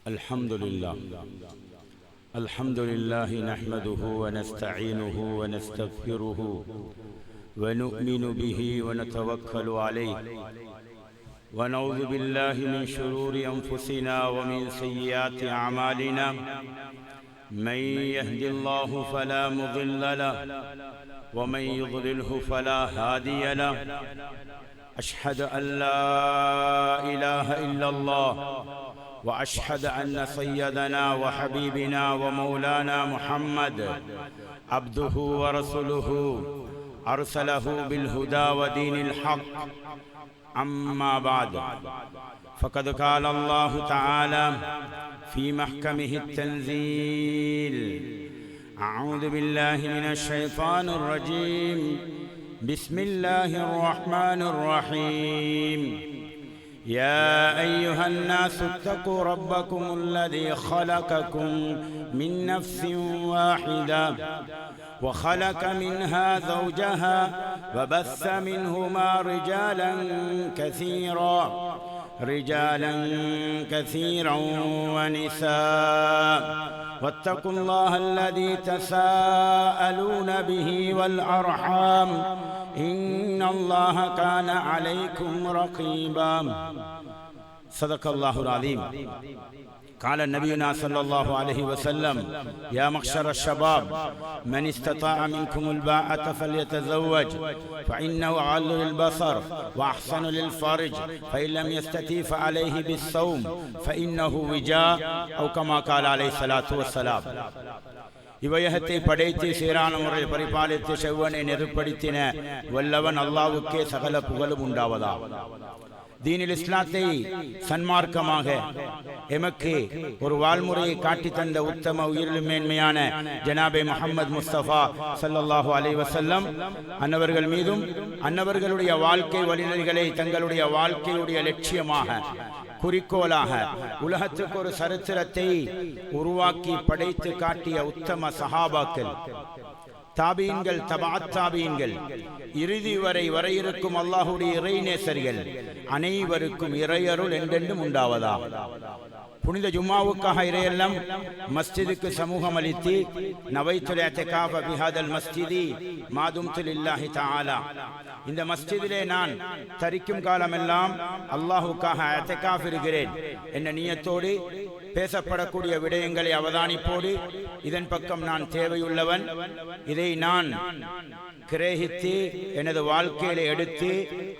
الحمد لله نحمده ونستعينه ونستغفره ونؤمن به ونتوكل عليه ونعوذ بالله من شرور أنفسنا ومن سيئات أعمالنا من يهد الله فلا مضل له ومن يضلله فلا هادي له أشهد أن لا إله إلا الله وأشهد أن سيدنا وحبيبنا ومولانا محمد عبده ورسوله أرسله بالهدى ودين الحق أما بعد فقد قال الله تعالى في محكمه التنزيل أعوذ بالله من الشيطان الرجيم بسم الله الرحمن الرحيم يا أيها الناس اتقوا ربكم الذي خلقكم من نفس واحدة وخلق منها زوجها وبث منهما رجالا كثيرا ونساء واتقوا الله الذي تساءلون به والأرحام إن الله كان عليكم رقيبا صدق الله العظيم قال نبينا صلى الله عليه وسلم يا معشر الشباب من استطاع منكم الباءة فليتزوج فإنه أعل للبصر وأحسن للفرج فإن لم يستطع فعليه بالصوم فإنه وجاء أو كما قال عليه الصلاة والسلام. இவையகத்தை படைத்து சீரான முறை பரிபாலித்து செவ்வனை நெருப்படுத்தின வல்லவன் அல்லாஹ்வுக்கே சகல புகழும் உண்டாவதா. தீனில் இஸ்லாத்தை சன்மார்க்கமாக எமக்கு ஒரு வாழ்முறையை காட்டி தந்த உத்தம உயிரிலும் மேன்மையான ஜனாபே முஹம்மது முஸ்தபா ஸல்லல்லாஹு அலைஹி வஸல்லம் அன்னவர்கள் மீதும் அன்னவர்களுடைய வாழ்க்கை வழிநெறிகளை தங்களுடைய வாழ்க்கையுடைய லட்சியமாக குறிக்கோளாக உலகத்துக்கு ஒரு சரித்திரத்தை உருவாக்கி படைத்து காட்டிய உத்தம சஹாபாக்கள், தாபீன்கள், தபஅத் தாபீன்கள், இறுதி வரை இருக்கும் அல்லாஹ்வுடைய இறைநேசர்கள் அனைவருக்கும் இறையருள் என்றென்றும் உண்டாவதா. புனித ஜும்மாவுக்காக இறையெல்லாம் மஸ்ஜிதுக்கு சமூகம் அளித்து நவைத்துல் இஅ்திகாஃப பிஹாதல் மஸ்ஜிதி மாதும்து லில்லாஹி தஆலா, இந்த மஸ்ஜிதிலே நான் தரிக்கும் காலமெல்லாம் அல்லாஹ்வுக்காக இஅ்திகாஃப் இருக்கிறேன் என்ற நியத்தோடு பேசப்படக்கூடிய விடயங்களை அவதானிப்போடு இதன் பக்கம் நான் தேவையுள்ளவன், இதை நான் கிரகித்து எனது வாழ்க்கையில எடுத்து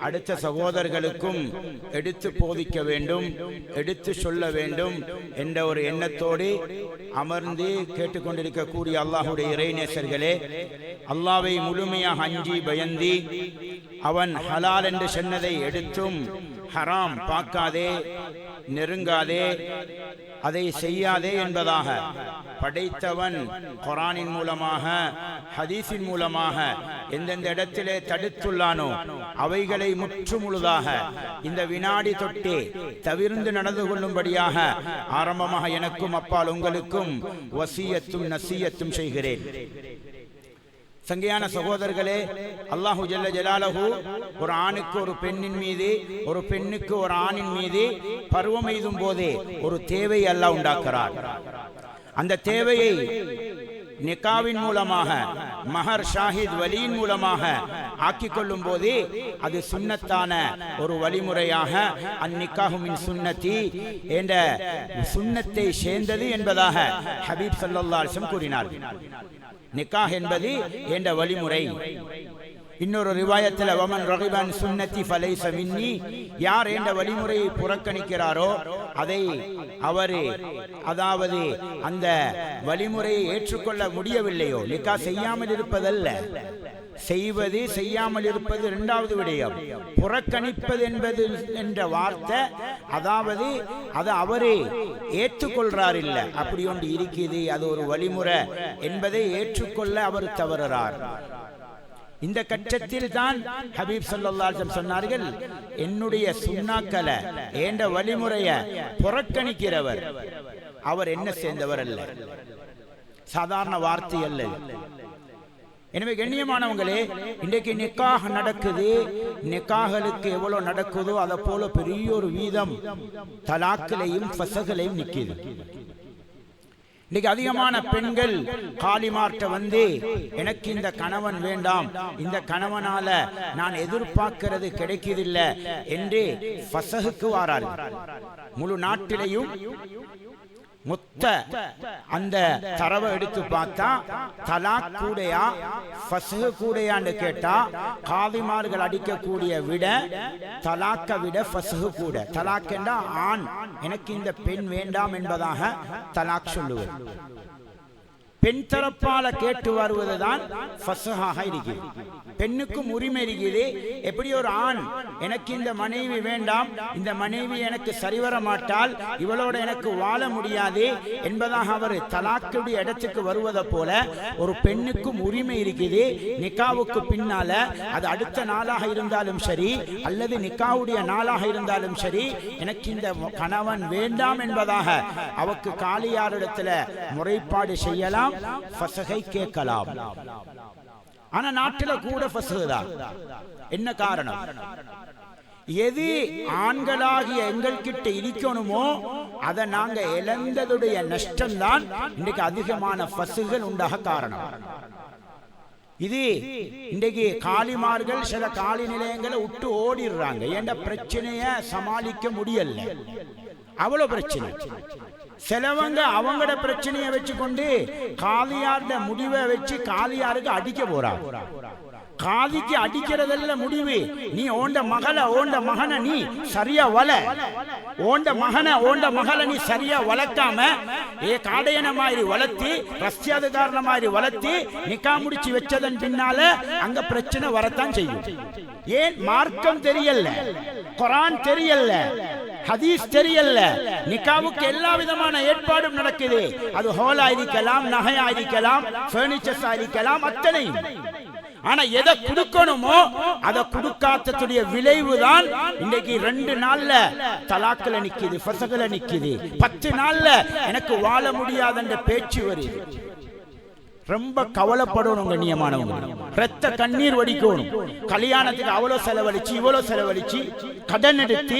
அடுத்த சகோதரர்களுக்கும் எடுத்து போதிக்க வேண்டும், எடுத்து சொல்ல வேண்டும் என்ற ஒரு எண்ணத்தோடு அமர்ந்து கேட்டுக்கொண்டிருக்கக்கூடிய அல்லாஹ்வுடைய இறைநேசர்களே, அல்லாஹ்வை முழுமையாக அஞ்சி பயந்தி அவன் ஹலால் என்று சொன்னதை எடுத்தும் ஹராம் பார்க்காதே, நெருங்காதே, அதை செய்யாதே என்பதாக படைத்தவன் குர்ஆனின் மூலமாக ஹதீஸின் மூலமாக எந்தெந்த இடத்திலே தடுத்துள்ளானோ அவைகளை முற்றுமுழுதாக இந்த வினாடி தொட்டே தவிர்ந்து நடந்து கொள்ளும்படியாக ஆரம்பமாக எனக்கும் அப்பால் உங்களுக்கும் வசியத்தும் நசியத்தும் செய்கிறேன். சங்கையான சகோதரர்களே, அல்லாஹு ஜல்ல ஜலாலஹு ஒரு ஆணுக்கு ஒரு பெண்ணின் மீது, ஒரு பெண்ணுக்கு ஒரு ஆணின் மீது பருவம் எய்தும் போதே ஒரு தேவை அல்லாஹ் உண்டாக்குறார். அந்த தேவையை நிகாவின் மூலமாக, மஹர் ஷாஹித் வலியின் மூலமாக ஆக்கிக் கொள்ளும் போது அது சுன்னத்தான ஒரு வழிமுறையாக அந்நிகாஹு மின் சுன்னதி என்ற சுன்னத்தை சேர்ந்தது என்பதாக ஹபீப் ஸல்லல்லாஹு அலைஹி வஸல்லம் கூறினார். நிக்காஹ் என்பது என்ற வழிமுறை. இன்னொரு ரிவாயத்தில் வமன் ரகிபன் சுன்னதி ஃபலைஸ மின்னி, யார் என்ற வழிமுறையை புறக்கணிக்கிறாரோ அதை அதாவது அந்த வழிமுறையை ஏற்றுக்கொள்ள முடியவில்லையோ, நிக்கா செய்யாமல் இருப்பதல்ல, செய்வது செய்யாமல் இருப்பது இரண்டாவது விடயம். புறக்கணிப்பது என்பது என்ற வார்த்தை, அதாவது அது அவரே ஏற்றுக்கொள்றார் இல்ல, அப்படி ஒன்று இருக்குது, அது ஒரு வழிமுறை என்பதை ஏற்றுக்கொள்ள அவர் தவறுறார். இந்த கட்டத்தில் தான் ஹபீப் ஸல்லல்லாஹு அலைஹி வஸல்லம் சொன்னார்கள், என்னுடைய சுன்னாக்களை என்ற வழிமுறையை புறக்கணிக்கிறவர் அவர் என்ன சேர்ந்தவர் அல்ல, சாதாரண வார்த்தை அல்ல. எனவே கண்ணியமானவங்களே, இன்றைக்கு நிக்காஹ் நடக்குது. நிக்காஹலுக்கு எவ்வளவு நடக்குதோ அதை போல பெரிய ஒரு வீதம் தலாக்கிலையும் ஃபஸகலையும் நிக்குது. இன்னைக்கு அதிகமான பெண்கள் காலிமார்ட்ட வந்து எனக்கு இந்த கணவன் வேண்டாம், இந்த கணவனால நான் எதிர்பார்க்கிறது கிடைக்குதில்லை என்று ஃபஸகுக்கு வாரார்கள். முழு நாட்டிலையும் மொத்த அந்த தரவை எடுத்து பார்த்தா தலாக் கூடையா ஃபஸ்ஹு கூடையான்னு கேட்டா காதிமார்கள் அடிக்கக்கூடிய விட தலாக்க விட ஃபஸ்ஹு கூட. தலாக் என்றா ஆண் எனக்கு இந்த பெண் வேண்டாம் என்பதாக தலாக் சொல்லுவது. பெண் தரப்பால கேட்டு வருவதுதான் ஃபஸ்ஹாக இருக்குது. பெண்ணுக்கும் உரிமை இருக்குது. எப்படி ஒரு ஆண் எனக்கு இந்த மனைவி வேண்டாம், இந்த மனைவி எனக்கு சரிவர மாட்டால், இவளோட எனக்கு வாழ முடியாது என்பதாக அவர் தலாக்குடைய இடத்துக்கு வருவதை போல ஒரு பெண்ணுக்கும் உரிமை இருக்குது. நிக்காவுக்கு பின்னால அது அடுத்த நாளாக இருந்தாலும் சரி அல்லது நிக்காவுடைய நாளாக இருந்தாலும் சரி எனக்கு இந்த கணவன் வேண்டாம் என்பதாக அவருக்கு காலியாரிடத்துல முறைப்பாடு செய்யலாம், ஃபஸ்ஹை கேட்கலாம். ஆனா நாட்டில கூட ஃபஸ்ஹுதான். என்ன காரணம்? எது ஆண்களாகிய எங்கள் கிட்ட இருக்கணுமோ அதை நாங்க இழந்ததுடைய நஷ்டம்தான் இன்றைக்கு அதிகமான ஃபஸ்ஹுகள் உண்டாக காரணம். இது இன்றைக்கு காலிமார்கள் சில காலி நிலையங்களை விட்டு ஓடிடுறாங்க. ஏண்ட பிரச்சனைய சமாளிக்க முடியல, அவ்வளவு பிரச்சனை. சிலவங்க அவங்களோட பிரச்சனையை வச்சுக்கொண்டு காலியார்ட முடிவை வச்சு காலியாருக்கு அடிக்க போறாங்க. காதிக்கு அடிக்கிறதல்ல முடிவு. நீ ஓண்ட மகனை நீ சரியா வள, ஓண்ட மகளை நீ சரியா வளர்க்காம காடையன மாதிரி வளர்த்தி ரஷ்யாதுக்காரன மாதிரி வளர்த்தி நிக்கா முடிச்சு வச்சதன் பின்னால அங்க பிரச்சனை வரத்தான் செய்யும். ஏன்? மார்க்கம் தெரியல, குர்ஆன் தெரியல, ஹதீஸ் தெரியல. நிக்காவுக்கு எல்லா விதமான ஏற்பாடும் நடக்குது. அது ஹோலா இருக்கலாம், நகையா இருக்கலாம், பர்னிச்சர்ஸ் இருக்கலாம், அத்தனையும். ஆனா எதை கொடுக்கணுமோ அதை கொடுக்காததுடைய விளைவுதான் இன்றைக்கு 2 நாள்ல தலாக்குல நிக்குது, ஃபஸ்ஹுல நிக்குது. 10 நாள்ல எனக்கு வாழ முடியாத என்ற பேச்சு வருது. ரொம்ப கவலைப்படணும் கண்ணியமானவங்க. ரத்த கண்ணீர் வடிக்கணும். கல்யாணத்துக்கு அவ்வளவு செலவழிச்சு இவ்வளவு செலவழிச்சு கடன் எடுத்து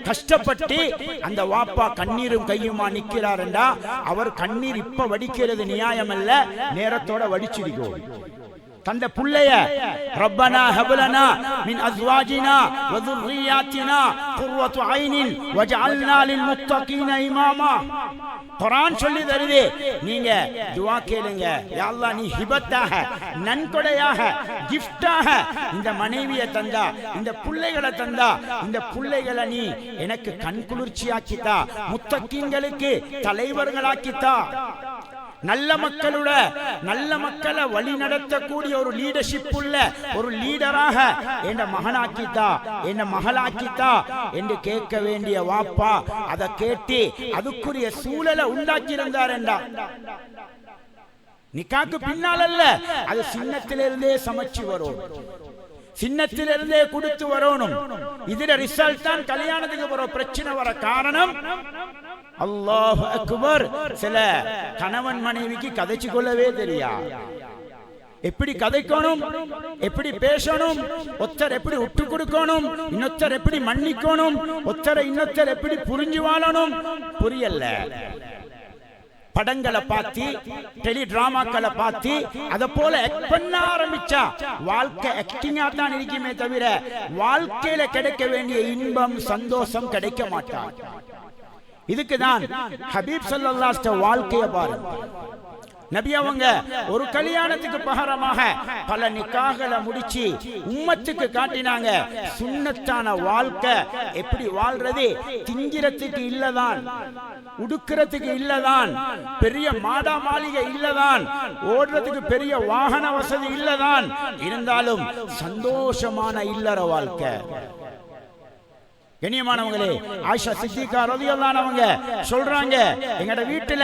கஷ்டப்பட்டு அந்த வாப்பா கண்ணீரும் கையுமா நிக்கிறாருண்டா அவர் கண்ணீர் இப்ப வடிக்கிறது நியாயம் அல்ல, நேரத்தோட வடிச்சிருக்கோம். தந்த புள்ளைய ரப்பனா ஹப்லனா மின் அஸ்வாஜினா வ ذُرِّيَّاتِنَا قُرَّةَ عَيْنٍ وَاجْعَلْنَا لِلْمُتَّقِينَ إِمَامًا. குர்ஆன் சொல்லி தருது, நீங்க துஆ கேளுங்க, யா அல்லாஹ் நீ ஹிபத்தாக நன்கொடையாக கிஃப்டாக இந்த மனைவியை தந்தா, இந்த புள்ளைகளை தந்தா, இந்த புள்ளைகளை நீ எனக்கு கண் குளிர்ச்சியாக்கித்தா, முத்தகீன்களுக்கு தலைவர்களாக்கித்தா, நல்ல மக்களை வழி நடத்தக்கூடிய ஒரு லீடர்ஷிப் உள்ள ஒரு லீடராக என்ற மகனாக்கித்தா, என்ன மகளாக்கித்தா என்று கேட்க வேண்டிய வாப்பா அதை கேட்டு அதுக்குரிய சூழலை உண்டாக்கி இருந்தார் என்றா. நிக்காக்கு பின்னால் அல்ல, அது சின்னத்திலிருந்தே சமைச்சு வரும், சின்னத்திலிருந்தே கொடுத்து வரணும். இதுல ரிசல்ட் தான் கல்யாணத்துக்கு போற பிரச்சனை வர காரணம். அல்லாஹ் அக்பர். சில கணவன் மனைவிக்கு கதைச்சு கொள்ளவே தெரியா. எப்படி கதைக்கணும், எப்படி பேசணும், ஒருத்தர் எப்படி விட்டு கொடுக்கணும், இன்னொருத்தர் எப்படி மன்னிக்கணும், ஒருத்தரை இன்னொருத்தர் எப்படி புரிஞ்சு வாழணும் புரியல. படங்களை பார்த்து டெலி டிராமாக்களை பார்த்து அதை போல ஆக்ட் பண்ண ஆரம்பிச்சா வாழ்க்கை ஆக்டிங்கா தான் இருக்குமே தவிர வாழ்க்கையில கிடைக்க வேண்டிய இன்பம் சந்தோஷம் கிடைக்க மாட்டார். இதுக்குதான் ஹபீப் ஸல்லல்லாஹு அலைஹி வஸல்லம் வாழ்க்கைய பாருங்க. நபி அவங்க ஒரு கல்யாணத்துக்கு பகரமாக பல நிக்காகளை முடிச்சு உம்மத்துக்கு காட்டினாங்க. சுன்னத்தான வாழ்க்கை எப்படி வாழ்றது, திங்கிறதுக்கு இல்லதான், உடுக்கிறதுக்கு இல்லதான், பெரிய மாடா மாளிகை இல்லதான், ஓடுறதுக்கு பெரிய வாகன வசதி இல்லதான், இருந்தாலும் சந்தோஷமான இல்லற வாழ்க்கை. கண்ணியமானவங்களே, ஆயிஷா சித்திகா ரலியல்லாஹு அன்ஹா சொல்றாங்க, எங்கட வீட்டுல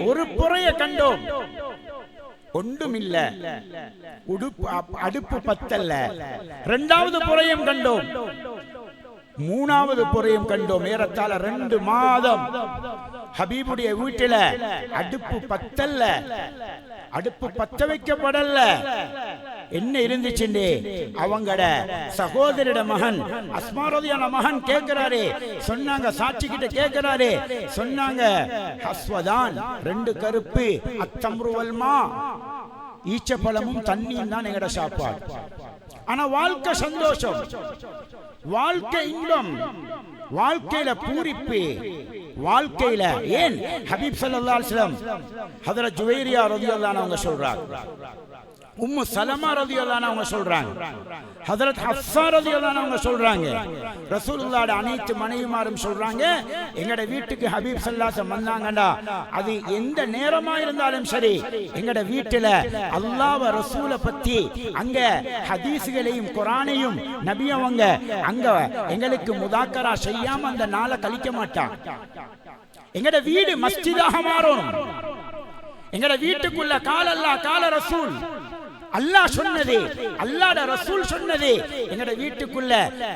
ஒரு புறைய கண்டோம், ஒன்றும் இல்ல, அடுப்பு பத்தல்ல. 2வது புறையும் கண்டோம், மூணாவது பொறையும் கண்டோம். ஏறத்தாழ 2 மாதம் ஹபீபுடைய வீட்டில அடுப்பு பத்தல்ல, அடுப்பு பத்த வைக்கப்படல. என்ன இருந்துச்சுண்டே, அவங்கட சகோதரிட மகன் அஸ்மா ரலியல்லாஹு மகன் கேட்கிறாரு. சொன்னாங்க, சாட்சி கிட்ட கேட்கிறாரு. சொன்னாங்க, ஹஸ்வதான் 2 கருப்பு, அத்தம்ரு வல்மா, ஈச்சப்பழமும் தண்ணியும் தான் எங்கட சாப்பாடு. ஆனா வாழ்க்கை சந்தோஷம், வாழ்க்கை இன்பம், வாழ்க்கையில பூரிப்பு, வாழ்க்கையில. ஏன் ஹபீப் ஸல்லல்லாஹு அலைஹி வஸல்லம் ஹஜ்ரத் ஜுவைரியா ரலியல்லாஹு அன்ஹா அவங்க சொல்றாங்க, உம்மு சலமா ரலியல்லாஹு அன்ஹா அவங்க சொல்றாங்க, ஹஜ்ரத் ஹஃப்ஸா ரலியல்லாஹு அன்ஹா அவங்க சொல்றாங்க, ரசூலுல்லாஹ்வோட அனைத்து மனைவிமாரும் சொல்றாங்க, எங்கட வீட்டுக்கு ஹபீப் ஸல்லல்லாஹு அலைஹி வஸல்லம் வந்தாங்கடா, அது எந்த நேரமா இருந்தாலும் சரி, எங்கட வீட்டுல அல்லாஹ்வ ரசூலை பத்தி அங்க ஹதீஸ்களையும் குர்ஆனையும் நபி அவங்க அங்க எங்களுக்கு முதாக்கரா செய்யாம அந்த நாளை கழிக்க மாட்டாங்க. எங்கட வீடு மஸ்ஜிதாக மாறணும். எங்கட வீட்டுக்குள்ள கால அல்லாஹ் கால ரசூல், அல்லாஹ் சொன்னது, அல்லாஹ்ட ரசூல் சொன்னது எங்கட வீட்டுக்குள்ள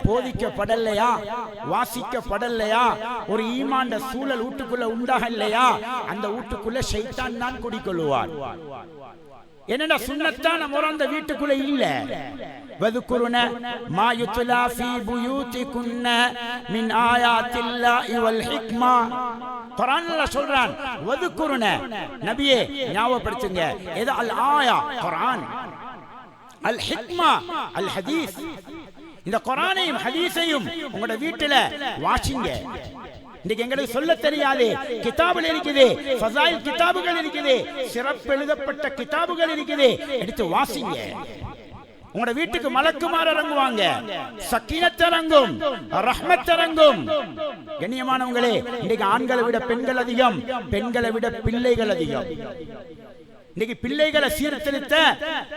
போதிக்கப்படலையா, வாசிக்கப்படலையா, ஒரு ஈமான்ட சூழல் வீட்டுக்குள்ள உண்டாகலையா, அந்த வீட்டுக்குள்ள ஷைத்தான் தான் குடிக்கொள்வார். என்னடா சுன்னத்தான முறை அந்த வீட்டுக்குள்ள இல்ல. வதுகுருன மா யுத்லா ஃபீ புயூதிகுன்ன மின் ஆயாத்தில்லாஹி வல் ஹிக்மா. குர்ஆன்ல சொல்றான், வதுகுருன நபியே ஞாபகப்படுத்துங்க. இது அல் ஆயா குர்ஆன், அல் ஹிக்மா அல் ஹதீஸ். இந்த குர்ஆனையும் ஹதீஸையும் உங்களோட வீட்டுல வாசிங்க. இன்னைக்கு எங்களுக்கு சொல்ல தெரியாது, கிதாபுகள் இருக்குது, ஃபஸாயில் கிதாபுகள் இருக்குது, சிறப்பு எழுதப்பட்ட கிதாபுகள் இருக்குது, எடுத்து வாசிங்க. உங்களோட வீட்டுக்கு மலக்குமார் இறங்குவாங்க, சக்கீனத் இறங்கும், ரஹ்மத் இறங்கும். கண்ணியமானவங்களே, இன்னைக்கு ஆண்களை விட பெண்கள் அதிகம், பெண்களை விட பிள்ளைகள் அதிகம். இன்னைக்கு பிள்ளைகளை சீர்திருத்த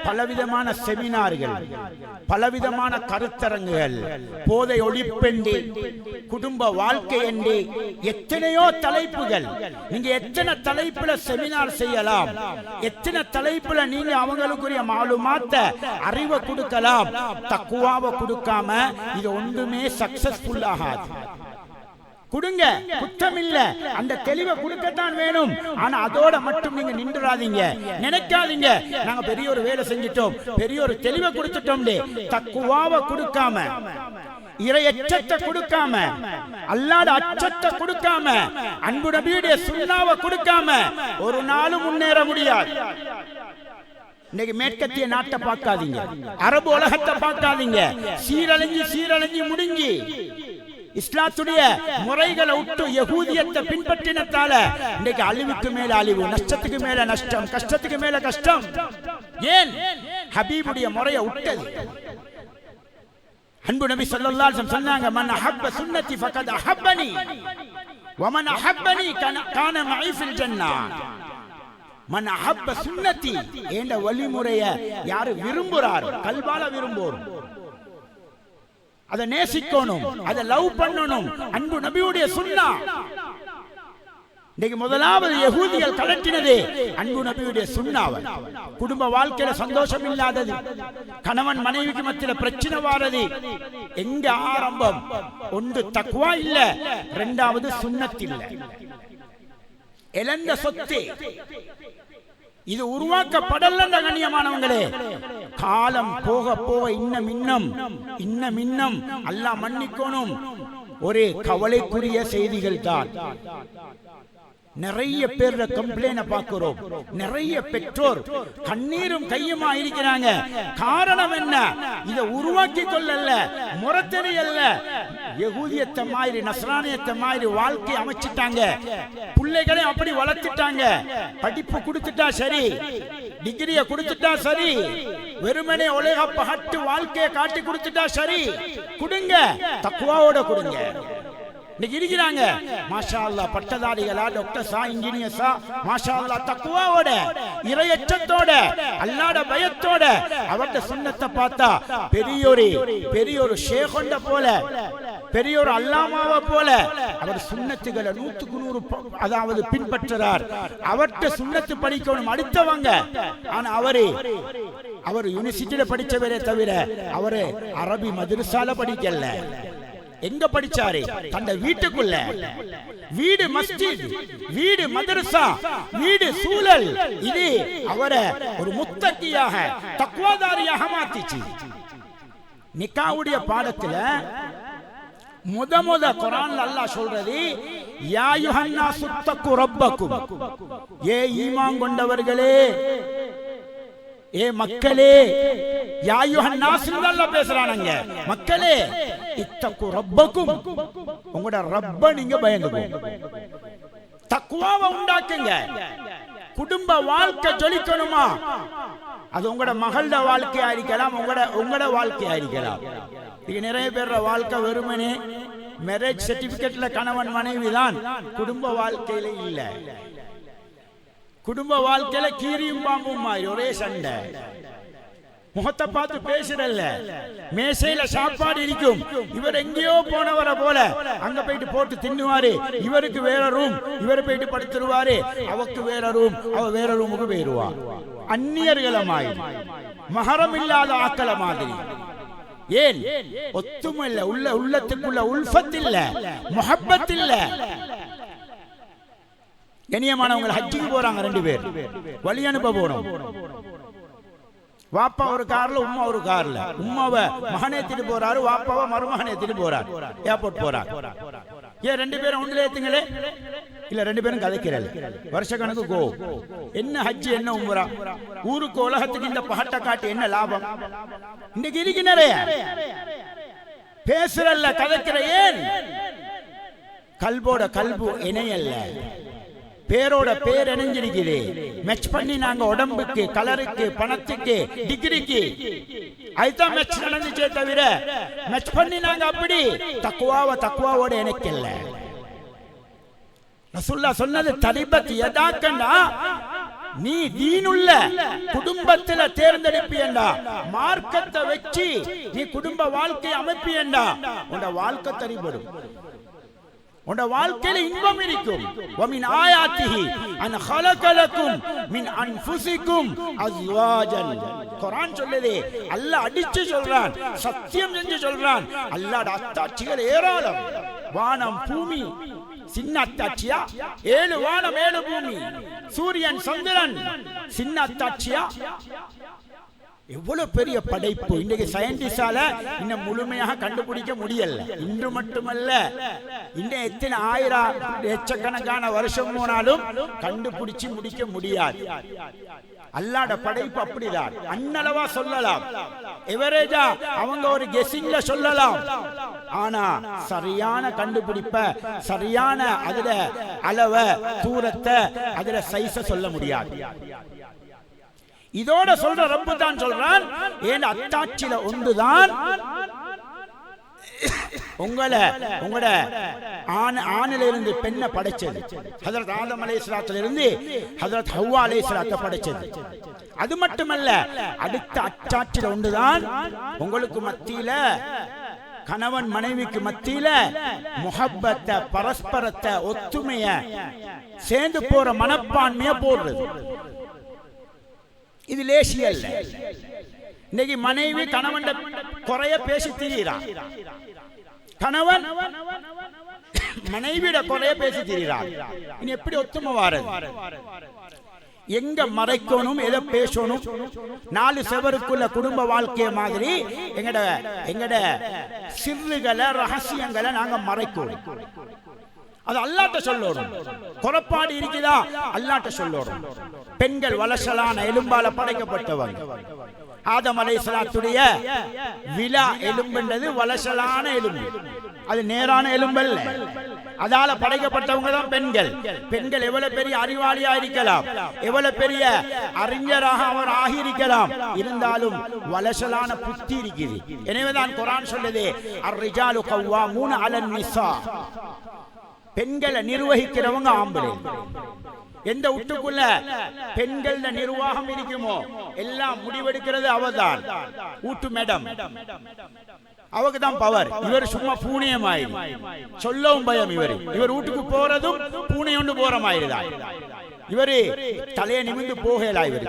பலவிதமான செமினார்கள், பலவிதமான கருத்தரங்குகள், போதை ஒழிப்பெண்டி, குடும்ப வாழ்க்கை என்று எத்தனையோ தலைப்புகள். நீங்க எத்தனை தலைப்புல செமினார் செய்யலாம், எத்தனை தலைப்புல நீங்க அவங்களுக்குரிய மாலுமாத்த அறிவை கொடுக்கலாம். தக்குவாவை கொடுக்காம இது ஒன்றுமே சக்சஸ்ஃபுல் ஆகாது. கொடுங்க, குற்றம் இல்ல, அந்த தெளிவை கொடுக்கத்தான் வேணும். ஆனா அதோட மட்டும் நீங்க நின்றுடாதீங்க, நினைக்காதீங்க நாங்க பெரிய ஒரு வேலை செஞ்சிட்டோம், பெரிய ஒரு தெளிவை கொடுத்துட்டோம். தக்குவாவை கொடுக்காம, இறை அச்சத்தை கொடுக்காம, அல்லாஹ்ட அச்சத்தை கொடுக்காம, அன்பு நபியுடைய சுன்னாவை கொடுக்காம ஒரு நாளும் முன்னேற முடியாது. இன்னைக்கு மேற்கத்திய நாட்டை பார்க்காதீங்க, அரபு உலகத்தை பார்க்காதீங்க, சீரழிஞ்சு முடிஞ்சு இஸ்லாத்துடைய முறைகளை விட்டு யகூதியத்தை பின்பற்றினதால இன்னைக்கு அழிவுக்கு மேல அழிவு, நஷ்டத்துக்கு மேல நஷ்டம், கஷ்டத்துக்கு மேல கஷ்டம். ஏன்? ஹபீபுடைய முறையை விட்டது. அன்பு நபி ஸல்லல்லாஹு அலைஹி வஸல்லம் சொன்னாங்க, மன் அஹப்ப சுன்னதி ஃபகத் அஹப்பனி வ மன் அஹப்பனி கான மஇ ஃபில் ஜன்னah. மன் அஹப்ப சுன்னதி, என்ற வழிமுறையை யாரு விரும்புறார், கல்பால விரும்புவோர், அதை நேசிக்கணும், அதை லவ் பண்ணணும். அன்பு நபியுடைய சுன்னா. இன்னைக்கு முதலாவது யகூதிகள் கலட்டினது அன்பு நபியுடைய சுன்னாவை. குடும்ப வாழ்க்கையில சந்தோஷம் இல்லாதது, கணவன் மனைவிக்கு மத்தியில பிரச்சனை வாரது எங்க ஆரம்பம்? ஒன்று தக்வா இல்ல, இரண்டாவது சுன்னத் இல்ல. இழந்த சொத்து இது உருவாக்கப்படல. கண்ணியமானவங்களே, காலம் போக போக இன்னும் அல்லாஹ் மன்னிக்கணும், ஒரு கவலைக்குரிய செய்திகள் தான். நிறைய பேர் கம்ப்ளைண்ட் பார்க்கிறோம், நிறைய பெற்றோர் கண்ணீரும் கையுமா இருக்கிறாங்க. காரணம் என்ன? இதை உருவாக்கி கொள்ளல, முறத்தறி அல்ல, யகூதியத்தை மாதிரி நஸ்ரானியத்தை மாதிரி வாழ்க்கை அமைச்சிட்டாங்க. பிள்ளைகளை அப்படி வளர்த்துட்டாங்க. படிப்பு கொடுத்துட்டா சரி, டிகிரிய கொடுத்துட்டா சரி, வெறுமனே உலக பகட்டு வாழ்க்கையை காட்டி கொடுத்துட்டா சரி. கொடுங்க, தக்வாவோட கொடுங்க. இன்னைக்கு இருக்கிறாங்க மாஷா அல்லாஹ், பட்டதாரிகளா, டாக்டர்ஸா, இன்ஜினியர்ஸா, மாஷா அல்லாஹ் தக்வாவோட, இறையச்சத்தோட, அல்லாஹ்ட பயத்தோட, அவருடைய சுன்னத்தை பார்த்தா பெரிய ஒரு ஷேഖொண்ட போல, பெரிய ஒரு அல்லாமாவை போல அவர் சுன்னத்துகளை 100க்கு 100 அதாவது பின்பற்றுறார். அவர்கிட்ட சுன்னத்து படிக்கணும் அடுத்தவங்க. ஆனா அவர் யூனிவர்சிட்டியில படிச்சவரே தவிர அவரு அரபி மதரசால படிக்கல. எங்க படிச்சாரு? தந்த வீட்டுக்குள்ள. வீடு மஸ்ஜித், வீடு மதரசா, வீடு சூழல். இது அவரை ஒரு முத்தக்கியாக தக்வாதாரியாக மாத்திச்சு. நிக்காவுடைய பாடத்துல முத குர்ஆன்ல அல்லாஹ் சொல்றது, யா யுஹன்னாசு தக்கு ரப்பக்கும், ஏ ஈமான் கொண்டவர்களே, ஏ மக்களே, யா யுஹன்னாஸ் அல்லாஹ் பேசுறானங்க. மக்களே, இத்தகு ரப்பக்கும், உங்களோட ரப்ப நீங்க பயந்துக்கோங்க, தக்வாவை உண்டாக்குங்க. குடும்ப வாழ்க்கை ஜொலிக்கணுமா? அது உங்களோட மகளோட வாழ்க்கையா இருக்கலாம், உங்களோட வாழ்க்கையா இருக்கலாம். இது நிறைய பேர் வாழ்க்கை வெறுமனே மேரேஜ் சர்டிபிகேட்ல கணவன் மனைவி தான், குடும்ப வாழ்க்கையில இல்ல. குடும்ப வாழ்க்கையில கீரியும் பாம்பும் ஒரே சண்டை. முகத்தை பார்த்து பேசுறல்ல, மேசையில சாப்பாடு இருக்கும், இவர் எங்கேயோ போனவரை போல அங்க போயிட்டு போட்டு தின்னுவாரு. இவருக்கு வேற ரூம், இவர் போயிட்டு படுத்துருவாரு. அவருக்கு வேற ரூம், அவ வேற ரூமுக்கு போயிருவா. அந்நியர்களமாய் மகரம் இல்லாத ஆக்கள மாதிரி. ஏன்? ஒத்துமை இல்ல, உள்ளத்துக்குள்ள உல்ஃபத் இல்ல, முஹப்பத் இல்ல. கண்ணியமானவங்க ஹஜ்ஜுக்கு போறாங்க, 2 பேர் வழி அனுப்ப போறோம். வாப்பா ஒரு கார்ல, உம்மா ஒரு கார்ல. உம்மாவை மகனை ஏத்திட்டு போறாரு, வாப்பாவை மருமகனை ஏத்திட்டு போறாரு, ஏர்போர்ட் போறாரு. ஏன் 2 பேரும் ஒன்றில் ஏத்துங்களே? இல்ல, 2 பேரும் கதைக்கிறல். வருஷ கணக்கு கோ. என்ன ஹஜ்ஜி, என்ன உம்ரா? ஊருக்கு உலகத்துக்கு இந்த பகட்டை காட்டி என்ன லாபம்? இன்னைக்கு இருக்கு நிறைய பேசுறல்ல, கதைக்கிற. ஏன்? கல்போட கல்பு இணையல்ல, பேரோட பேர் இணைஞ்சிருக்குது. மெச் பண்ணி நாங்க உடம்புக்கு, கலருக்கு, பணத்துக்கு, டிகிரிக்கு அதுதான் மெச் நடந்துச்சே தவிர மெச் பண்ணி நாங்க அப்படி தக்குவாவோட இணைக்கல. ரசூலுல்லாஹ் சொன்னது தரிபத் யதாக்கண்டா, நீ தீனுள்ள குடும்பத்துல தேர்ந்தெடுப்பியண்டா, மார்க்கத்தை வச்சு நீ குடும்ப வாழ்க்கை அமைப்பியண்டா, உன் வாழ்க்கை தரிபடும், உன் வாழ்க்கையில இன்பம் இருக்கும். வமின் ஆயாத்திஹி அன் ஹலகலக்கும் மின் அன்ஃபுசிக்கும் அஸ்வாஜன். குர்ஆன் சொல்லுதே, அல்லாஹ் அடிச்சு சொல்றான், சத்தியம் செஞ்சு சொல்றான். அல்லாஹ்வுடைய அத்தாட்சிகள் ஏராளம். வானம் பூமி சின்ன அத்தாட்சியா? 7 வானம் 7 பூமி, சூரியன் சந்திரன் சின்ன அத்தாட்சியா? எவ்வளவு பெரிய படைப்பு! இன்றைக்கு சயின்டிஸ்டால இன்னும் முழுமையாக கண்டுபிடிக்க முடியல. இன்று மட்டுமல்ல, இன்னும் எத்தனை ஆயிரம் லட்சக்கணக்கான வருஷம் போனாலும் கண்டுபிடிச்சு முடிக்க முடியாது. அல்லாஹ்வுடைய படைப்பு அப்படிதான். அன்னளவா சொல்லலாம், எவரேஜா அவங்க ஒரு கெஸிங்ல சொல்லலாம். ஆனா சரியான கண்டுபிடிப்ப, சரியான அதுல அளவ, தூரத்தை, அதுல சைஸ சொல்ல முடியாது. இதோட சொல்ற ரப்பு தான் சொல்றான், ஏன் அத்தாட்சியில ஒன்றுதான் உங்களோட ஆணில இருந்து பெண்ணை படைச்சது. ஹஜ்ரத் ஆதம் அலைஹிஸ்ஸலாத்துல இருந்து ஹஜ்ரத் ஹவ்வா அலைஹிஸ்ஸலாத்தை படைச்சது. அது மட்டுமல்ல, அடுத்த அத்தாட்சியில ஒன்றுதான் உங்களுக்கு மத்தியில, கணவன் மனைவிக்கு மத்தியில முஹப்பத்தை, பரஸ்பரத்தை, ஒத்துமைய, சேர்ந்து போற மனப்பான்மைய போடுறது. இது லேசி அல்ல. இன்னைக்கு மனைவி கணவன் குறைய பேசி திரிகிறான், கணவன் மனைவிட குறைய பேசி திரிகிறான். இனி எப்படி ஒத்துமை வாரது? எங்க மறைக்கணும், எதை பேசணும்? 4 செவருக்குள்ள குடும்ப வாழ்க்கை மாதிரி எங்கட சிறுகளை, ரகசியங்களை நாங்க மறைக்கணும். அது அல்லாஹ்ட்ட சொல்லணும். குறப்பாடு இருக்குதா? அல்லாஹ்ட்ட சொல்லணும். பெண்கள் வலசலான எலும்பால படைக்கப்பட்டவங்க. ஆதம் அலைஹிஸ்ஸலாத்துடைய விலா எலும்புன்றது வலசலான எலும்பு, அது நேரான எலும்பல்ல. அதால படைக்கப்பட்டவங்க தான் பெண்கள். பெண்கள் எவ்வளவு பெரிய அறிவாளியா இருக்கலாம், எவ்வளவு பெரிய அறிஞராக அவர் ஆகியிருக்கலாம், இருந்தாலும் வலசலான புத்தி இருக்குது. எனவேதான் குர்ஆன் சொல்லுது, அர்-ரிஜாலு கவ்வாமூன அலன் நிஸா. பெண்களை நிர்வகிக்கிறவங்க ஆம்பளை. எந்த வீட்டுக்குள்ள பெண்கள் நிர்வாகம் இருக்குமோ எல்லாம் முடிவெடுக்கிறது அவதான், வீட்டு மேடம். அவருக்கு தான் பவர். இவர் சும்மா பூனையமாயி சொல்லவும் பயம். இவர் வீட்டுக்கு போறதும் பூனை ஒன்று போற மாதிரிதான். இவரு தலையை நிமிந்து போகலா. இவரு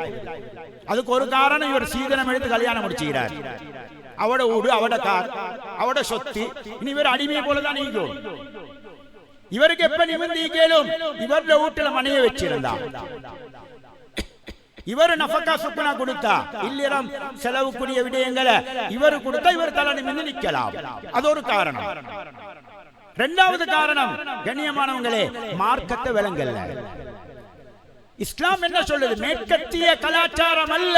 அதுக்கு ஒரு காரணம், இவர் சீதனம் எடுத்து கல்யாணம் முடிச்சுக்கிறார். அவட ஊடு, அவட கார், அவட சொத்து, இனி இவர் அடிமையை போலதான் நீக்கும். இவருக்கு எப்ப நிமிர்ந்து கேளும், இவருடைய வீட்டுல மனைவி வச்சிருந்தா, இவர் நஃபக்கா சுக்குனா கொடுத்தா, இல்லறம் செலவுக்குரிய விடயங்களை இவரு கொடுத்தா இவர் தலை நிமிர்ந்து நிக்கலாம். அது ஒரு காரணம். இரண்டாவது காரணம், கண்ணியமானவங்களே, மார்க்கத்தை விளங்கல்ல. இஸ்லாம் என்ன சொல்லுது? மேற்கத்திய கலாச்சாரம் அல்ல,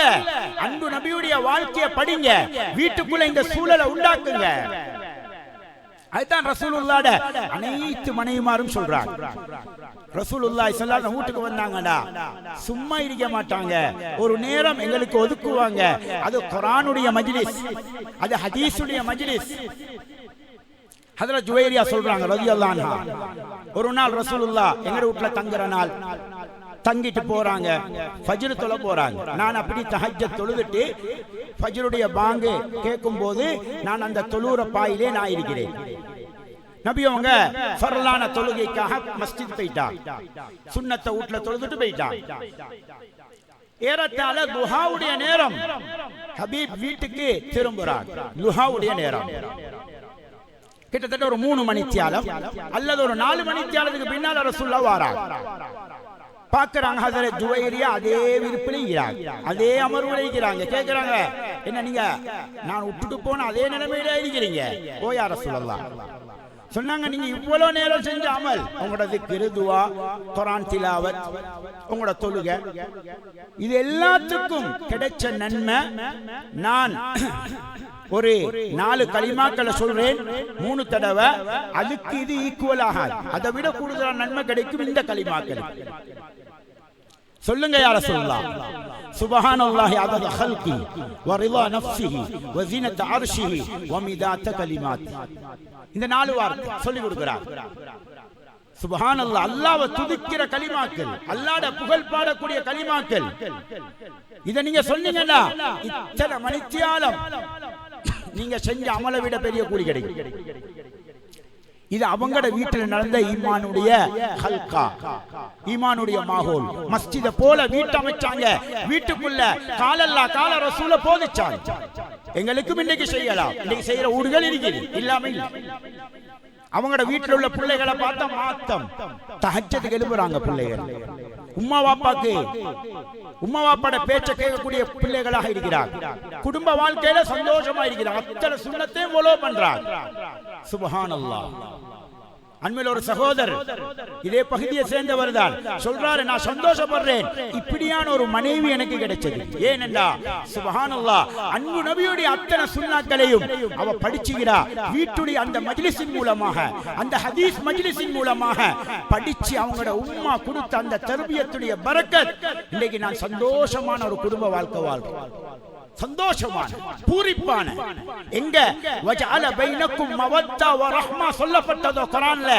அன்பு நபியுடைய வாழ்க்கையை படிங்க, வீட்டுக்குள்ள இந்த சூழலை உண்டாக்குங்க. அதுதான் ரசூலுல்லாஹ்ட அனைத்து மனைவிமாரும் சொல்றாங்க. ரசூலுல்லாஹி ஸல்லல்லாஹு அலைஹி வீட்டுக்கு வந்தாங்கடா சும்மா இருக்க மாட்டாங்க, ஒரு நேரம் எங்களுக்கு ஒதுக்குவாங்க. அது குர்ஆனுடைய மஜ்லிஸ், அது ஹதீஸுடைய மஜ்லிஸ். ஹஜ்ரத் ஜுவைரியா சொல்றாங்க ரலியல்லாஹு அன்ஹா, ஒரு நாள் ரசூலுல்லாஹ் எங்க வீட்டுல தங்குற நாள், தங்கிட்டு போறாங்க, ஃபஜ்ர் தொழ போறாங்க. நான் அப்படி தஹஜ்ஜத் தொழுதுட்டு ஃபஜ்ருடைய பாங்கு கேட்கும் போது நான் அந்த தொழுற பாயிலே நான் இருக்கிறேன். நபி அவங்க ஃபர்லான தொழுகைக்காக மஸ்ஜித் போயிட்டாங்க, சுன்னத்தை வீட்டுல தொழுதுட்டு போயிட்டாங்க. ஏறத்தாழ துஹாவுடைய நேரம், ஹபீப் வீட்டுக்கு திரும்புறாங்க. துஹாவுடைய நேரம் கிட்டத்தட்ட ஒரு 3 மணித்தியாலம் அல்லது ஒரு 4 மணித்தியாலத்துக்கு பின்னால ரசூலுல்லாஹ் வராங்க. பாக்குறாங்க ஹஜ்ரத் ஜுவைரியா அதே விருப்பில் இருக்கிறாங்க, அதே அமர்வுல இருக்கிறாங்க. கேட்கிறாங்க, என்ன நீங்க நான் விட்டுட்டு போன அதே நிலைமையில இருக்கிறீங்க? ஓ யா ரசூலல்லாஹ். சொன்னாங்க, நீங்க இவ்வளவு நேரம் செஞ்ச அமல், உங்களோட திக்ர், துஆ, குர்ஆன் திலாவத், உங்களோட தொழுகை, இது எல்லாத்துக்கும் கிடைச்ச நன்மை நான் ஒரு 4 கலிமாக்களை சொல்றேன் 3 தடவை, அதுக்கு இது ஈக்குவல் ஆகாது, அதை விட கூடுதலான நன்மை கிடைக்கும் இந்த கலிமாக்கள். சொல்லுங்க யா ரசூலுல்லாஹ். சுப்ஹானல்லாஹி அதத ஹல்கி வ ரிதா நஃப்ஸிஹி வ ஸீனத அர்ஷிஹி வ மிதாத கலிமாத்தி. இந்த 4 வார்த்தை சொல்லி கொடுக்கிறார். சுப்ஹானல்லாஹ், அல்லாஹ்வை துதிக்கிற கலிமாக்கள், அல்லாஹ்ட புகழ் பாடக்கூடிய கலிமாக்கள். இத நீங்க சொன்னீங்கன்னா இத்தனை மணித்தியாலம் நீங்க செஞ்ச அமலை விட பெரிய கூலி கிடைக்கும். இது அவங்களோட வீட்டில் நடந்த ஈமானுடைய ஹல்கா, ஈமானுடைய மாஹோல். மஸ்ஜித போல வீட்டு அமைச்சாங்க, வீட்டுக்குள்ள காலல்லா கால ரசூல போதிச்சாங்க. எங்களுக்கும் இன்னைக்கு செய்யலாம், இன்னைக்கு செய்யற ஊர்கள் இருக்குது, இல்லாம இல்லை. அவங்களோட வீட்டில் உள்ள பிள்ளைகளை பார்த்தா மாத்தம், தஹஜ்ஜத்துக்கு எழுப்புறாங்க பிள்ளைகள். உம்மா வாப்பாட பேச்ச கேட்கக்கூடிய பிள்ளைகளாக இருக்கிறார். குடும்ப வாழ்க்கையில சந்தோஷமா இருக்கிறார், அத்தனை சுன்னத்தையும் ஃபாலோ பண்றாங்க. சுப்ஹானல்லாஹ். அண்மையில் ஒரு சகோதரர் இதே பகுதியை சேர்ந்தவர் தான் சொல்றாரு, நான் சந்தோஷப்படுறேன், இப்படியான ஒரு மனைவி எனக்கு கிடைச்சது. ஏனென்றா சுப்ஹானல்லாஹ், அன்பு நபியுடைய அத்தனை சுன்னாக்களையும் அவ படிச்சுகிறா. வீட்டுடைய அந்த மஜ்லிஸின் மூலமாக, அந்த ஹதீஸ் மஜ்லிஸின் மூலமாக படிச்சு அவங்களோட உம்மா கொடுத்த அந்த தர்பியத்துடைய பரக்கத், இன்னைக்கு நான் சந்தோஷமான ஒரு குடும்ப வாழ்க்கை வாழ்றேன். சந்தோஷமான பூரிப்பான எங்க வஜஅல பைனக்கும் மவத்தா வ ரஹ்மா சொல்லப்பட்டதோ குர்ஆன்ல,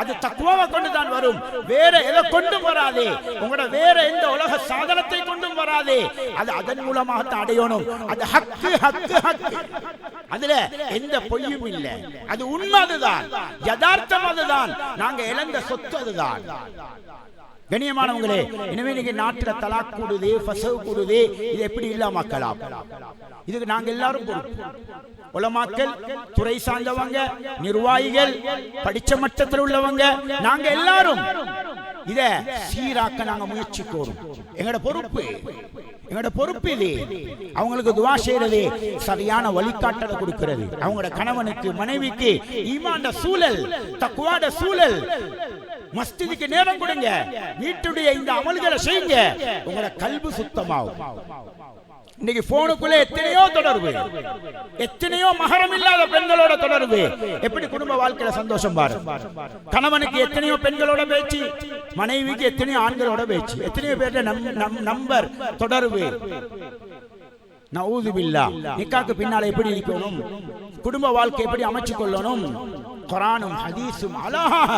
அது தக்வாவை கொண்டு தான் வரும், வேற எதை கொண்டும் வராதே. உங்களோட வேற எந்த உலக சாதனத்தை கொண்டும் வராதே, அது அதன் மூலமாக தான் அடையணும். அது ஹக்கு ஹக்கு ஹக்கு, அதுல எந்த பொய்யும் இல்லை, அது உண்மை, அதுதான் யதார்த்தம், அதுதான் நாங்க இழந்த சொத்து, அதுதான். கண்ணியமானவங்களே, எனவே இன்னைக்கு நாட்டில் தலாக் கூடுது, ஃபஸவ் கூடுது, இது எப்படி இல்லாமக்கலாம்? இதுக்கு நாங்க எல்லாரும் பொறுப்பு. உலமாக்கள், துறை சார்ந்தவங்க, நிர்வாகிகள், படிச்ச மட்டத்தில் உள்ளவங்க, நாங்க எல்லாரும் இத சீராக்க நாங்க முயற்சிக்கிறோம். எங்களோட பொறுப்பு இது. அவங்களுக்கு துஆ செய்யறது, சரியான வழிகாட்டலை கொடுக்கிறது. அவங்களோட கணவனுக்கு, மனைவிக்கு ஈமான்ட சூழல், தக்வாட சூழல். மஸ்ஜிதுக்கு நேரம் கொடுங்க, வீட்டுடைய இந்த அமல்களை செய்யுங்க, உங்களோட கல்பு சுத்தமாகும். இன்னைக்கு போனுக்குள்ளே எத்தனையோ தொடர்பு, எத்தனையோ மஹரம் இல்லாத பெண்களோட தொடர்பு. எப்படி குடும்ப வாழ்க்கையில சந்தோஷம் பாரு. கணவனுக்கு எத்தனையோ பெண்களோட பேச்சு, மனைவிக்கு எத்தனையோ ஆண்களோட பேச்சு, எத்தனையோ பேர் நம்பர் தொடர்பு. நஊது பில்லாஹ். நிக்காக்கு பின்னால எப்படி இருக்கணும், குடும்ப வாழ்க்கை எப்படி அமைச்சு கொள்ளணும், குர்ஆனும் ஹதீஸும் அழகாக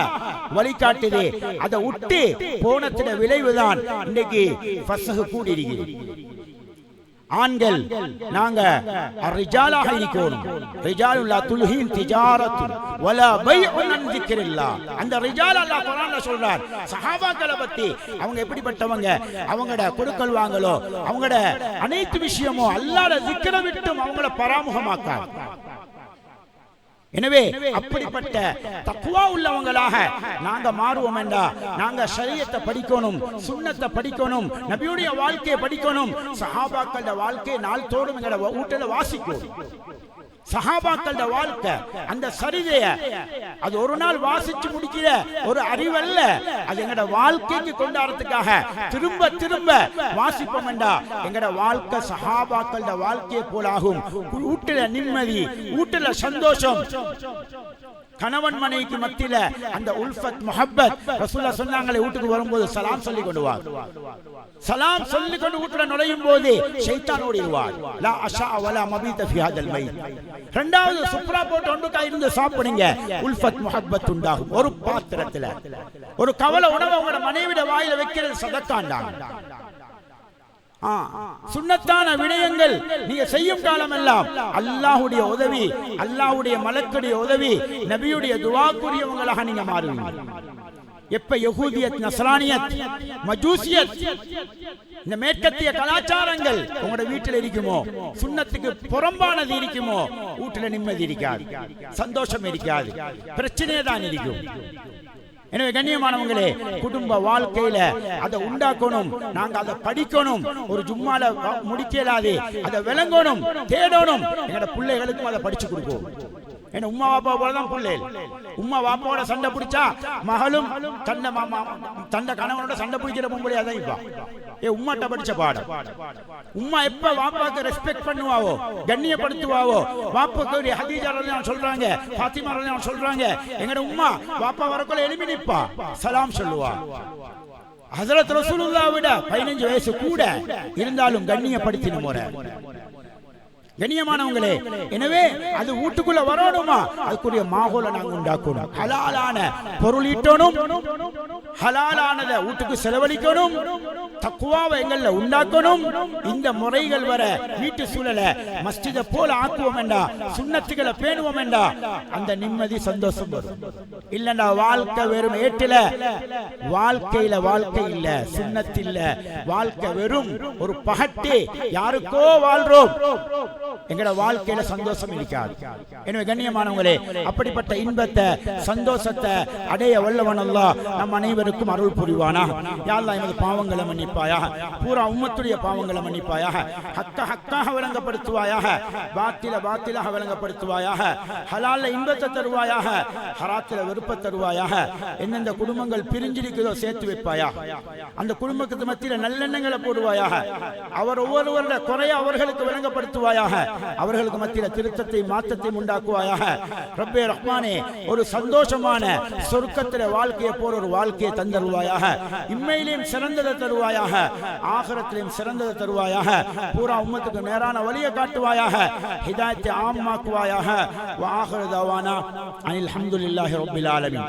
வழிகாட்டுது. அதை விட்டு போனத்தின விளைவுதான் இன்னைக்கு ஃபஸ்ஹ் கூடி இருக்குது. ஆண்கள் நாங்க ரிஜாலாக இருக்கணும். ரிஜாலுல்லா துல்ஹீன் திஜாரத்து வலா பைஉன் அன் திக்ரில்லாஹ். அந்த ரிஜால் அல்லாஹ் குர்ஆன்ல சொல்றார். சஹாபாக்களை பத்தி அவங்க எப்படிப்பட்டவங்க, அவங்களோட கொடுக்கல் வாங்கலோ அவங்களோட அனைத்து விஷயமோ அல்லாஹ்வுடைய திக்ரை விட்டும் அவங்கள பராமுகமாக்கார். எனவே அப்படிப்பட்ட தக்வா உள்ளவங்களாக நாங்க மாறுவோம் என்றா நாங்க ஷரியத்தை படிக்கணும், சுன்னத்தை படிக்கணும், நபியுடைய வாழ்க்கையை படிக்கணும். சஹாபாக்களோட வாழ்க்கையை நாள்தோறும் எங்களோட வீட்டில் வாசிக்கணும். சஹாபாக்களோட வாழ்க்கை அந்த சரிதைய அது ஒரு நாள் வாசிச்சு முடிக்கிற ஒரு அறிவல்ல, அது எங்கட வாழ்க்கைக்கு கொண்டாடுறதுக்காக திரும்ப திரும்ப வாசிப்போம் என்றா எங்கட வாழ்க்கை சஹாபாக்களோட வாழ்க்கையை போலாகும். வீட்டுல நிம்மதி, வீட்டுல சந்தோஷம், கணவன் மனைவிக்கு மத்தியில அந்த உல்ஃபத் முஹப்பத். ரசூலுல்லாஹ் சொன்னாங்களே, வீட்டுக்கு வரும்போது சலாம் சொல்லி கொண்டு வா. சலாம் சொல்லி கொண்டு வீட்டுல நுழையும் போது ஷைத்தான் ஓடிடுவார். லா அஷா வலா மபீத ஃபி ஹாதல் மைத். இரண்டாவது சுப்ரா போட்டு ஒன்றுக்கா இருந்து சாப்பிடுங்க, உல்ஃபத் முஹப்பத் உண்டாகும். ஒரு பாத்திரத்துல ஒரு கவலை உணவை உங்களோட மனைவிட வாயில வைக்கிறது சதக்காண்டாங்க. சுன்னத்தான விடயங்கள் நீங்க செய்யும் காலம் எல்லாம் அல்லாஹ்வுடைய உதவி, அல்லாஹ்வுடைய மலக்குடைய உதவி, நபியுடைய துஆக்குரியவங்களாக நீங்க மாறுவீங்க. எப்ப யஹூதியத், நஸ்ரானியத், மஜூசியத், இந்த மேற்கத்திய கலாச்சாரங்கள் உங்களோட வீட்டில் இருக்குமோ, சுன்னத்துக்கு புறம்பானது இருக்குமோ, வீட்டில் நிம்மதி இருக்காது, சந்தோஷம் இருக்காது, பிரச்சனை தான் இருக்கும். எனவே கண்ணியமானவங்களே, குடும்ப வாழ்க்கையில அதை உண்டாக்கணும், நாங்க அதை படிக்கணும். ஒரு ஜும்மால முடிக்கலாது, அதை விளங்கணும், தேடணும். எங்களோட பிள்ளைகளுக்கும் அதை படிச்சு கொடுப்போம். ஏன்னா உம்மா வாப்பா போலதான் பிள்ளைகள். உம்மா வாப்பாவோட சண்டை பிடிச்சா மகளும் தன்னை கணவனோட சண்டை பிடிக்கிற பொம்பளையா தான் இப்ப. உம்மாட்ட படிச்ச பாடம். உம்மா எப்ப வாப்பாக்கு ரெஸ்பெக்ட் பண்ணுவாவோ, கண்ணியப்படுத்துவாவோ, வாப்பாக்கு ஹதீஜா ரலியல்லாஹு சொல்றாங்க, ஃபாத்திமா ரலியல்லாஹு சொல்றாங்க, எங்கட உம்மா வாப்பா வரக்குள்ள எழுப்பி நிப்பா, சலாம் சொல்லுவா. ஹஜ்ரத் ரசூலுல்லாஹ் விட 15 வயசு கூட இருந்தாலும் கண்ணியப்படுத்தின முறை. கண்ணியமானவங்களே, எனவே அது வீட்டுக்குள்ள வரணுமா, அதுக்குரிய மாகோல நாங்க உண்டாக்கணும். ஹலாலான பொருள் ஈட்டணும், ஹலாலானதை வீட்டுக்கு செலவழிக்கணும், தக்வாவை எங்கள்ல உண்டாக்கணும். இந்த முறைகள் வர வீட்டு சூழலை மஸ்ஜிதை போல ஆக்குவோம் என்றா, சுன்னத்துகளை பேணுவோம் என்றா அந்த நிம்மதி சந்தோஷம் வரும். இல்லண்டா வாழ்க்கை வெறும் ஏட்டில, வாழ்க்கையில வாழ்க்கை இல்ல, சுன்னத் இல்ல, வாழ்க்கை வெறும் ஒரு பகட்டு, யாருக்கோ வாழ்றோம், எங்கட வாழ்க்கையில சந்தோஷம் இருக்காது. எனவே கண்ணியமானவங்களே, அப்படிப்பட்ட இன்பத்தை சந்தோஷத்தை அடைய வல்லவன் அல்லாஹ் நம் அனைவருக்கும் அருள் புரிவானா. யா அல்லாஹ் எமது பாவங்களை மன்னிப்பாயாக, பூரா உம்மத்துடைய பாவங்களை மன்னிப்பாயாக, ஹக்காக விளங்கப்படுத்துவாயாக, பாத்திலாக விளங்கப்படுத்துவாயாக, ஹலால்ல இன்பத்தை தருவாயாக, ஹராத்தில வெறுப்பை தருவாயாக. எந்தெந்த குடும்பங்கள் பிரிஞ்சிருக்கிறதோ சேர்த்து வைப்பாயாக, அந்த குடும்பத்துக்கு மத்தியில நல்லெண்ணங்களை போடுவாயாக, அவர் ஒவ்வொருவருடைய குறைய அவர்களுக்கு விளங்கப்படுத்துவாயாக, அவர்களுக்கு மத்தியில திருத்தத்தை மாற்றத்தை உண்டாக்குவாயாக. ரப்பே ரஹ்மானே, ஒரு சந்தோஷமான சொர்க்கத்திலே வாழ்க்கையை போல ஒரு வாழ்க்கையை தந்தருவாயாக. இம்மையிலும் சிறந்ததை தருவாயாக, ஆகிரத்திலும் சிறந்ததை தருவாயாக. பூரா உம்மத்துக்கு நேரான வழியை காட்டுவாயாக, ஹிதாயத்தை ஆமாக்குவாயாக. வ ஆகிரு தவானா அனில் ஹம்துலில்லாஹி ரப்பில் ஆலமீன்.